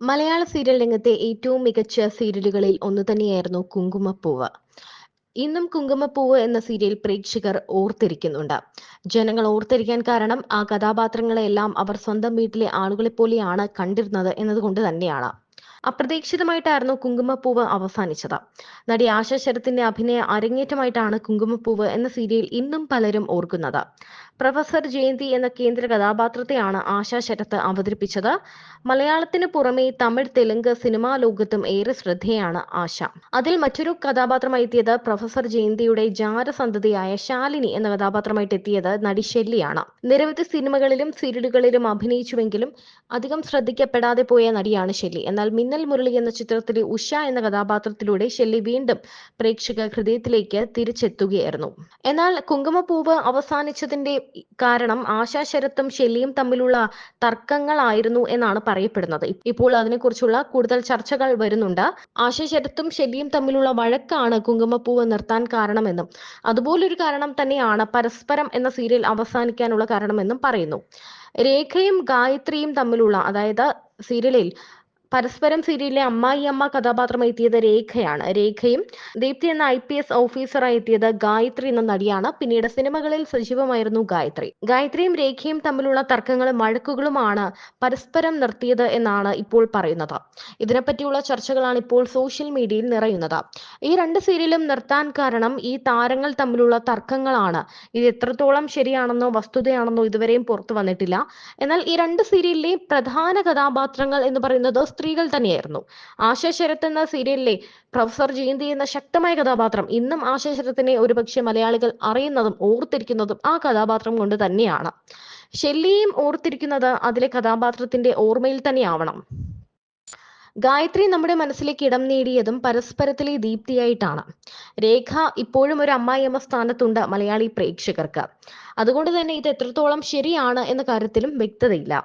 മലയാള serial രംഗത്തെ ഏറ്റവും മികച്ച സീരിയലുകളിൽ ഒന്ന് തന്നെയായിരുന്നു കുങ്കുമപ്പൂവ്. ഇന്നും കുങ്കുമപ്പൂവ് എന്ന സീരിയൽ പ്രേക്ഷകർ ഓർത്തിരിക്കുന്നുണ്ട്. ജനങ്ങൾ ഓർത്തിരിക്കാൻ കാരണം ആ കഥാപാത്രങ്ങളെയെല്ലാം അവർ സ്വന്തം വീട്ടിലെ ആളുകളെപ്പോലെയാണ് കണ്ടിരുന്നത് എന്നതുകൊണ്ട് തന്നെയാണ്. അപ്രതീക്ഷിതമായിട്ടായിരുന്നു കുങ്കുമപ്പൂവ് അവസാനിച്ചത്. നടി ആശ ശരത്തിന്റെ അഭിനയ അരങ്ങേറ്റമായിട്ടാണ് കുങ്കുമപ്പൂവ് എന്ന സീരിയൽ ഇന്നും പലരും ഓർക്കുന്നത്. പ്രൊഫസർ ജയന്തി എന്ന കേന്ദ്ര കഥാപാത്രത്തെയാണ് ആശ ശരത്ത് അവതരിപ്പിച്ചത്. മലയാളത്തിന് പുറമെ തമിഴ്, തെലുങ്ക് സിനിമാ ലോകത്തും ഏറെ ശ്രദ്ധേയാണ് ആശ. അതിൽ മറ്റൊരു കഥാപാത്രമായി എത്തിയത് പ്രൊഫസർ ജയന്തിയുടെ ജാരസന്തതിയായ ശാലിനി എന്ന കഥാപാത്രമായിട്ട് എത്തിയത് നടി ഷെല്ലിയാണ്. നിരവധി സിനിമകളിലും സീരിയലുകളിലും അഭിനയിച്ചുവെങ്കിലും അധികം ശ്രദ്ധിക്കപ്പെടാതെ പോയ നടിയാണ് ഷെല്ലി. എന്നാൽ മിന്നൽ മുരളി എന്ന ചിത്രത്തിലെ ഉഷ എന്ന കഥാപാത്രത്തിലൂടെ ഷെല്ലി വീണ്ടും പ്രേക്ഷക ഹൃദയത്തിലേക്ക് തിരിച്ചെത്തുകയായിരുന്നു. എന്നാൽ കുങ്കുമപ്പൂവ് അവസാനിച്ചതിന്റെ കാരണം ആശാ ശരത്തും ഷെല്ലിയും തമ്മിലുള്ള തർക്കങ്ങളായിരുന്നു എന്നാണ് പറയപ്പെടുന്നത്. ഇപ്പോൾ അതിനെക്കുറിച്ചുള്ള കൂടുതൽ ചർച്ചകൾ വരുന്നുണ്ട്. ആശാ ശരത്തും ഷെല്ലിയും തമ്മിലുള്ള വഴക്കാണ് കുങ്കുമപ്പൂവ് നിർത്താൻ കാരണമെന്നും അതുപോലൊരു കാരണം തന്നെയാണ് പരസ്പരം എന്ന സീരിയൽ അവസാനിക്കാനുള്ള കാരണമെന്നും പറയുന്നു. രേഖയും ഗായത്രിയും തമ്മിലുള്ള, അതായത് സീരിയലിൽ പരസ്പരം സീരിയലിലെ അമ്മായിയമ്മ കഥാപാത്രമായി എത്തിയത് രേഖയാണ്. രേഖയും ദീപ്തി എന്ന IPS ഓഫീസറായി എത്തിയത് ഗായത്രി എന്ന നടിയാണ്. പിന്നീട് സിനിമകളിൽ സജീവമായിരുന്നു ഗായത്രി. ഗായത്രിയും രേഖയും തമ്മിലുള്ള തർക്കങ്ങളും വഴക്കുകളുമാണ് പരസ്പരം നിർത്തിയത് എന്നാണ് ഇപ്പോൾ പറയുന്നത്. ഇതിനെപ്പറ്റിയുള്ള ചർച്ചകളാണ് ഇപ്പോൾ സോഷ്യൽ മീഡിയയിൽ നിറയുന്നത്. ഈ രണ്ട് സീരിയലും നിർത്താൻ കാരണം ഈ താരങ്ങൾ തമ്മിലുള്ള തർക്കങ്ങളാണ്. ഇത് എത്രത്തോളം ശരിയാണെന്നോ വസ്തുതയാണെന്നോ ഇതുവരെയും പുറത്തു വന്നിട്ടില്ല. എന്നാൽ ഈ രണ്ട് സീരിയലിലെ പ്രധാന കഥാപാത്രങ്ങൾ എന്ന് പറയുന്നത് സ്ത്രീകൾ തന്നെയായിരുന്നു. ആശ ശരത്ത് എന്ന സീരിയലിലെ പ്രൊഫസർ ജയന്തി എന്ന ശക്തമായ കഥാപാത്രം ഇന്നും ആശ ശരത്തിനെ ഒരുപക്ഷെ മലയാളികൾ അറിയുന്നതും ഓർത്തിരിക്കുന്നതും ആ കഥാപാത്രം കൊണ്ട് തന്നെയാണ്. ഷെല്ലിയും ഓർത്തിരിക്കുന്നത് അതിലെ കഥാപാത്രത്തിന്റെ ഓർമ്മയിൽ തന്നെയാവണം. ഗായത്രി നമ്മുടെ മനസ്സിലേക്ക് ഇടം നേടിയതും പരസ്പരത്തിലെ ദീപ്തിയായിട്ടാണ്. രേഖ ഇപ്പോഴും ഒരു അമ്മായിയമ്മ സ്ഥാനത്തുണ്ട് മലയാളി പ്രേക്ഷകർക്ക്. അതുകൊണ്ട് തന്നെ ഇത് എത്രത്തോളം ശരിയാണ് എന്ന കാര്യത്തിലും വ്യക്തതയില്ല.